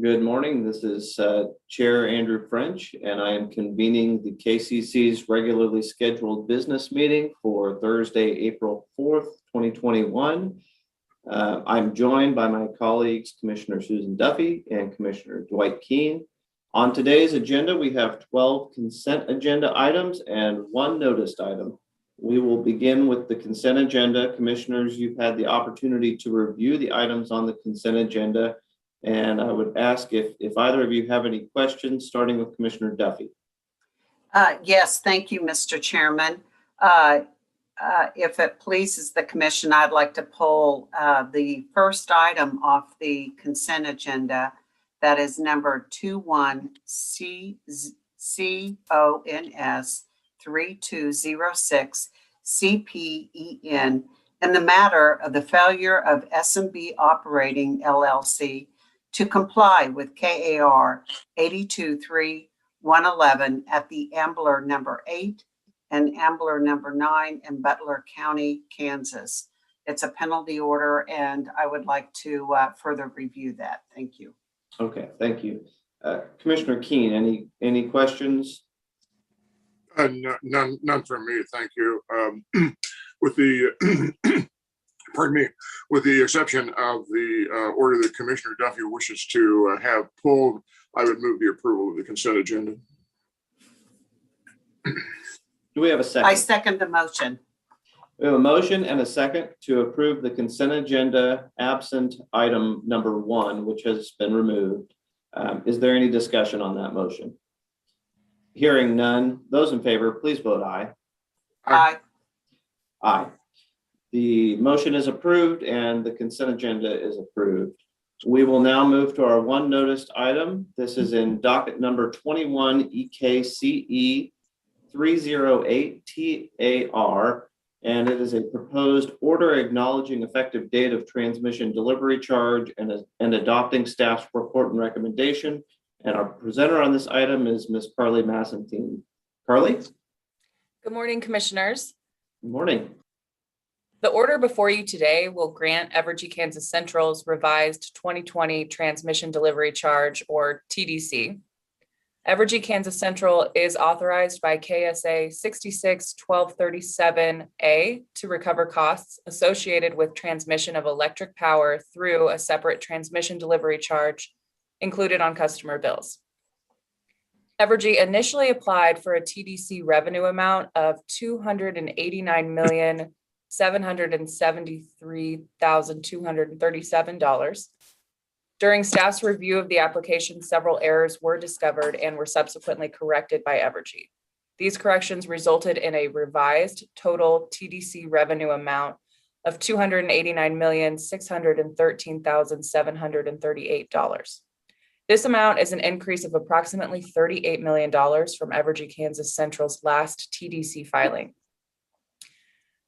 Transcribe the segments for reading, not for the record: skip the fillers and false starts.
Good morning. This is Chair Andrew French, and I am convening the KCC's regularly scheduled business meeting for Thursday, April 4th, 2021. I'm joined by my colleagues, Commissioner Susan Duffy and Commissioner Dwight Keene. On today's agenda, we have 12 consent agenda items and one noticed item. We will begin with the consent agenda. Commissioners, you've had the opportunity to review the items on the consent agenda. And I would ask if either of you have any questions, starting with Commissioner Duffy. Yes, thank you, Mr. Chairman. If it pleases the commission, I'd like to pull the first item off the consent agenda. That is number 21CONS 3206 CPEN in the matter of the failure of SMB Operating LLC to comply with KAR 823-111 at the Ambler number 8 and Ambler number 9 in Butler County, Kansas. It's a penalty order, and I would like to further review that. Thank you. Okay, thank you. Commissioner Keene, any questions? None from me, thank you. With the pardon me, with the exception of the order that Commissioner Duffy wishes to have pulled, I would move the approval of the consent agenda. Do we have a second? I second the motion. We have a motion and a second to approve the consent agenda absent item number 1, which has been removed. Is there any discussion on that motion? Hearing none, those in favor, please vote aye. Aye. Aye. The motion is approved and the consent agenda is approved. We will now move to our one noticed item. This is in docket number 21 EKCE 308 TAR, and it is a proposed order acknowledging effective date of transmission delivery charge and adopting staff's report and recommendation. And our presenter on this item is Ms. Carly Massentine. Carly? Good morning, commissioners. Good morning. The order before you today will grant Evergy Kansas Central's revised 2020 transmission delivery charge, or TDC. Evergy Kansas Central is authorized by KSA 66-1237A to recover costs associated with transmission of electric power through a separate transmission delivery charge included on customer bills. Evergy initially applied for a TDC revenue amount of $289,773,237. During staff's review of the application, several errors were discovered and were subsequently corrected by Evergy. These corrections resulted in a revised total TDC revenue amount of $289,613,738. This amount is an increase of approximately $38 million from Evergy Kansas Central's last TDC filing.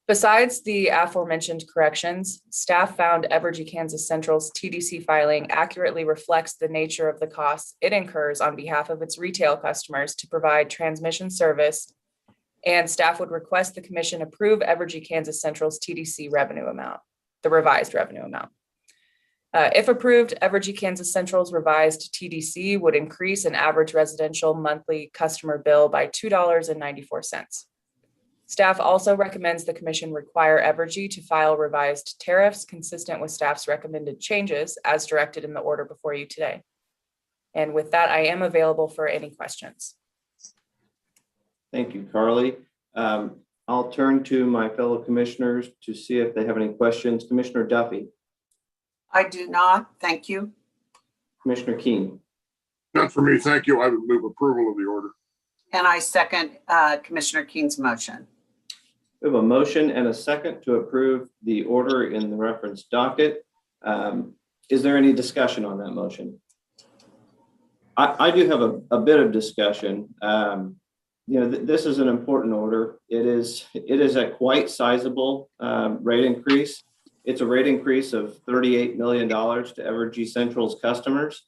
Besides the aforementioned corrections, staff found Evergy Kansas Central's TDC filing accurately reflects the nature of the costs it incurs on behalf of its retail customers to provide transmission service, and staff would request the commission approve Evergy Kansas Central's TDC revenue amount, the revised revenue amount. If approved, Evergy Kansas Central's revised TDC would increase an average residential monthly customer bill by $2.94. Staff also recommends the commission require Evergy to file revised tariffs consistent with staff's recommended changes as directed in the order before you today. And with that, I am available for any questions. Thank you, Carly. I'll turn to my fellow commissioners to see if they have any questions. Commissioner Duffy, I do not. Thank you. Commissioner Keen, None for me, thank you. I would move approval of the order. And I second Commissioner Keen's motion. we have a motion and a second to approve the order in the reference docket. Is there any discussion on that motion? I do have a bit of discussion. This is an important order. It is a quite sizable rate increase. It's a rate increase of $38 million to Evergy Central's customers,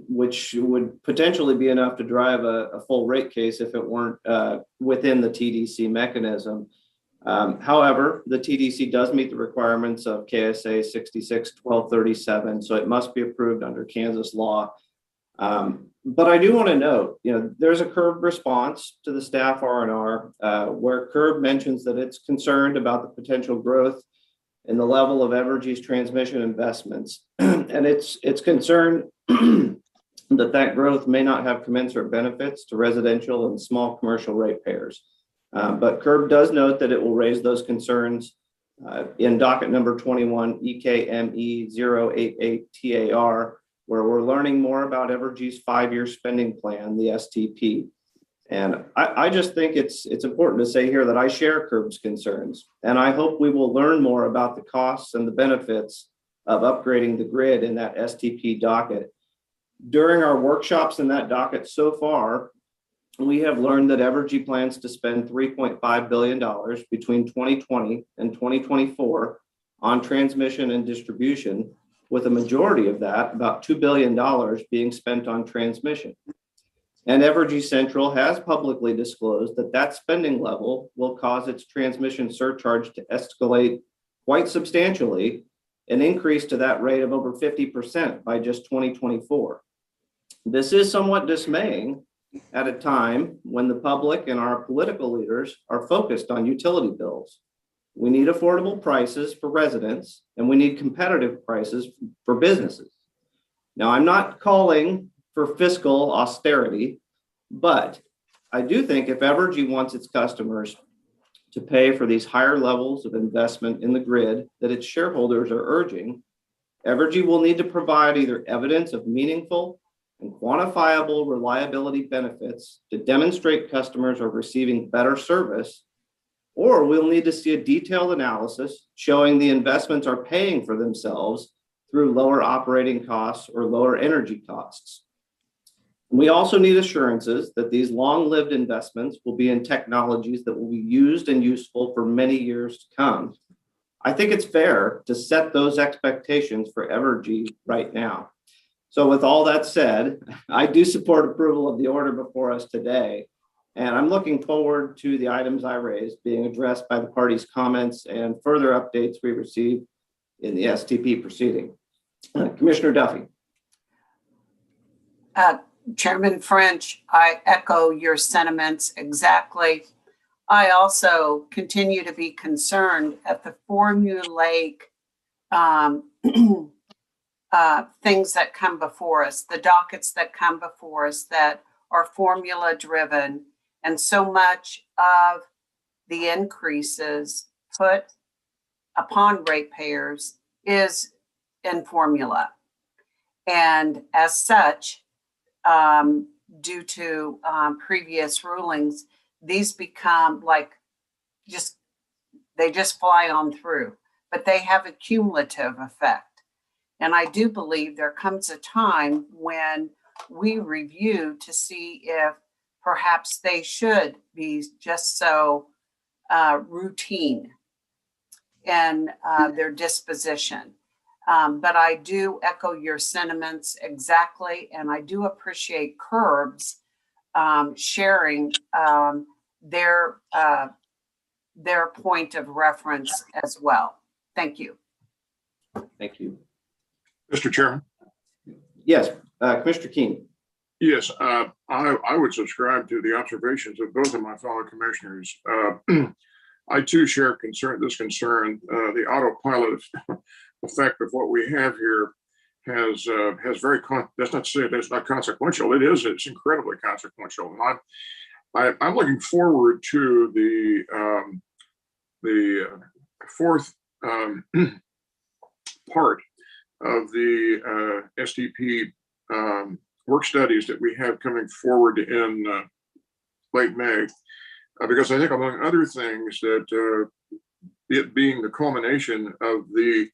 which would potentially be enough to drive a full rate case if it weren't within the TDC mechanism. However, the TDC does meet the requirements of KSA 66-1237, so it must be approved under Kansas law. But I do want to note, there's a CURB response to the staff R&R where CURB mentions that it's concerned about the potential growth in the level of Evergy's transmission investments. And it's concerned that growth may not have commensurate benefits to residential and small commercial ratepayers. But CURB does note that it will raise those concerns in docket number 21 EKME 088 TAR, where we're learning more about Evergy's 5-year spending plan, the STP. And I just think it's important to say here that I share CURB's concerns, and I hope we will learn more about the costs and the benefits of upgrading the grid in that STP docket. During our workshops in that docket so far, we have learned that Evergy plans to spend $3.5 billion between 2020 and 2024 on transmission and distribution, with a majority of that, about $2 billion, being spent on transmission. And Evergy Central has publicly disclosed that spending level will cause its transmission surcharge to escalate quite substantially, an increase to that rate of over 50% by just 2024. This is somewhat dismaying at a time when the public and our political leaders are focused on utility bills. We need affordable prices for residents, and we need competitive prices for businesses. Now, I'm not calling for fiscal austerity, but I do think if Evergy wants its customers to pay for these higher levels of investment in the grid that its shareholders are urging, Evergy will need to provide either evidence of meaningful and quantifiable reliability benefits to demonstrate customers are receiving better service, or we'll need to see a detailed analysis showing the investments are paying for themselves through lower operating costs or lower energy costs. We also need assurances that these long-lived investments will be in technologies that will be used and useful for many years to come. I think it's fair to set those expectations for Evergy right now. So with all that said, I do support approval of the order before us today, and I'm looking forward to the items I raised being addressed by the parties' comments and further updates we receive in the STP proceeding. Commissioner Duffy. Chairman French, I echo your sentiments exactly. I also continue to be concerned at the formulaic things that come before us, the dockets that come before us that are formula driven, and so much of the increases put upon ratepayers is in formula. And as such, due to previous rulings, these become they just fly on through, but they have a cumulative effect. And I do believe there comes a time when we review to see if perhaps they should be just so routine in their disposition. But I do echo your sentiments exactly, and I do appreciate CURB's sharing their point of reference as well. Thank you. Thank you. Mr. Chairman. Yes, Commissioner Keen. Yes, I would subscribe to the observations of both of my fellow commissioners. I too share this concern. The autopilot effect of what we have here has that's not to say it's not consequential. It is. It's incredibly consequential. And I'm looking forward to the fourth part of the SDP work studies that we have coming forward in late May, because I think, among other things, that it being the culmination of the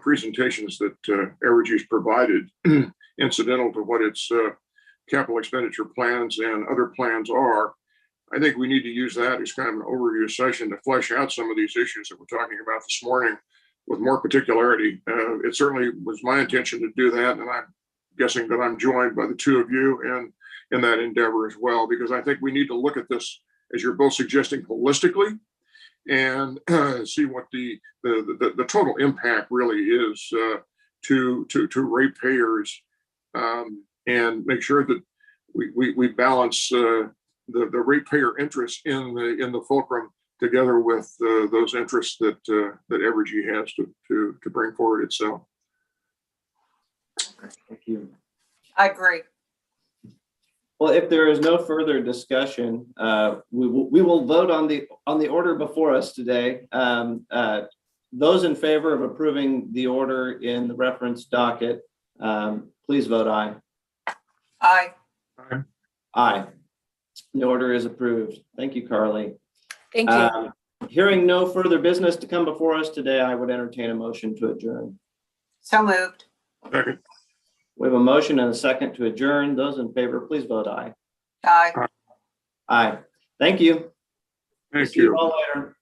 presentations that Evergy's provided, incidental to what its capital expenditure plans and other plans are, I think we need to use that as kind of an overview session to flesh out some of these issues that we're talking about this morning with more particularity. It certainly was my intention to do that, and I'm guessing that I'm joined by the two of you in that endeavor as well, because I think we need to look at this, as you're both suggesting, holistically, and see what the total impact really is to ratepayers, and make sure that we balance the ratepayer interests in the fulcrum together with those interests that Evergy has to bring forward itself. Thank you. I agree. Well, if there is no further discussion, we will vote on the order before us today. Those in favor of approving the order in the reference docket, please vote aye. Aye. Aye. The order is approved. Thank you, Carly. Thank you. Hearing no further business to come before us today, I would entertain a motion to adjourn. So moved. Second. We have a motion and a second to adjourn. Those in favor, please vote aye. Aye. Aye. Thank you. Thank See you you. all later.